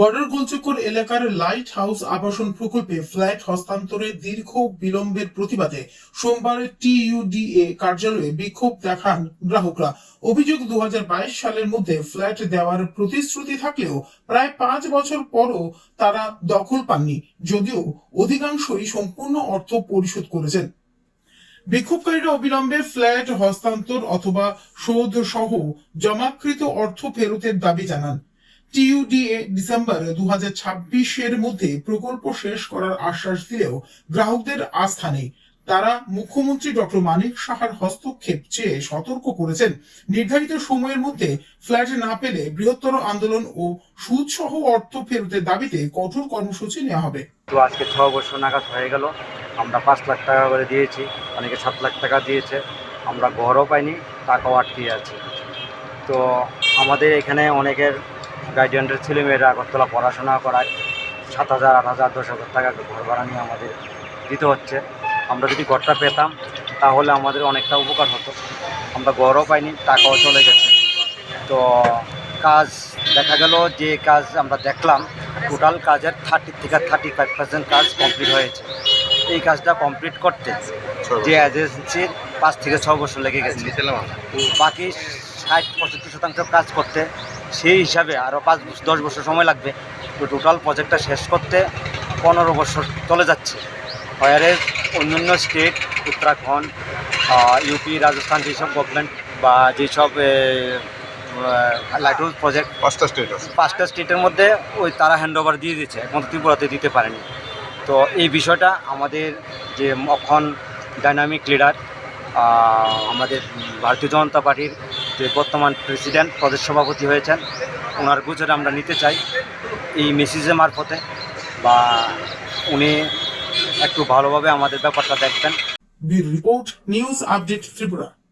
Border গোলচক্কর এলাকার light house আবাসন প্রকল্পে ফ্ল্যাট হস্তান্তরে দীর্ঘ বিলম্বের প্রতিবাদে সোমবার টিইউডিএ কার্যালয়ে বিক্ষোভ দেখান গ্রাহকরা। অভিযোগ 2022 সালের মধ্যে ফ্ল্যাট দেওয়ার প্রতিশ্রুতি থাকলেও প্রায় 5 বছর পরও তারা দখল পাননি, যদিও অধিকাংশই সম্পূর্ণ অর্থ পরিশোধ করেছেন। বিক্ষোভকারীরা অবিলম্বে ফ্ল্যাট হস্তান্তর অথবা শোধ সহ জমাকৃত অর্থ ফেরতের দাবি জানান। টিইউডিএ ডিসেম্বর 2026-এর মধ্যে প্রকল্প শেষ করার আশ্বাস দিলেও গ্রাহকদের আস্থা নেই। তারা মুখ্যমন্ত্রী ডক্টর মানিক সাহার হস্তক্ষেপ চেয়ে সতর্ক করেছেন, নির্ধারিত সময়ের মধ্যে ফ্ল্যাট না পেলে বৃহত্তর আন্দোলন ও সুদ সহ অর্থ ফেরতের দাবিতে কঠোর কর্মসূচি নেওয়া হবে। তো আজকে 6 বছর নাগাদ হয়ে গেল, আমরা 5 লাখ টাকা করে দিয়েছি, অনেকে 7 লাখ টাকা দিয়েছে, আমরা ঘরও পাইনি, টাকাও আটকে আছে। তো আমাদের এখানে অনেকের গার্ডিয়ানদের ছেলেমেয়েরা আগরতলা পড়াশোনা করায় 7,000, 8,000, 10,000 টাকা ঘর ভাড়া নিয়ে আমাদের দিতে হচ্ছে। আমরা যদি ঘরটা পেতাম তাহলে আমাদের অনেকটা উপকার হতো। আমরা ঘরও পাইনি, টাকাও চলে গেছে। তো কাজ দেখা গেল, যে কাজ আমরা দেখলাম টোটাল কাজের 30 থেকে 35% কাজ কমপ্লিট হয়েছে। এই কাজটা কমপ্লিট করতে যে এজেন্সির 5 থেকে 6 বছর লেগে গেছে, বাকি 60-65% কাজ করতে সেই হিসাবে আরও 5-10 বছর সময় লাগবে। তো টোটাল প্রজেক্টটা শেষ করতে 15 বছর চলে যাচ্ছে। হয়ারে অন্যান্য স্টেট, উত্তরাখণ্ড, ইউপি, রাজস্থান, যেসব গভর্নমেন্ট বা যেসব লাইট হাউস প্রজেক্ট 5টা স্টেটের মধ্যে ওই তারা হ্যান্ডওভার দিয়ে দিয়েছে, এখন ত্রিপুরাতে দিতে পারেনি। তো এই বিষয়টা আমাদের যে এখন ডাইনামিক লিডার, আমাদের ভারতীয় জনতা পার্টির যে বর্তমান প্রেসিডেন্ট, প্রদেশ সভাপতি হয়েছেন, ওনার গোচরে আমরা নিতে চাই এই মেসেজের মারফতে, বা উনি একটু ভালোভাবে আমাদের ব্যাপারটা দেখবেন। Bureau report, news update Tripura.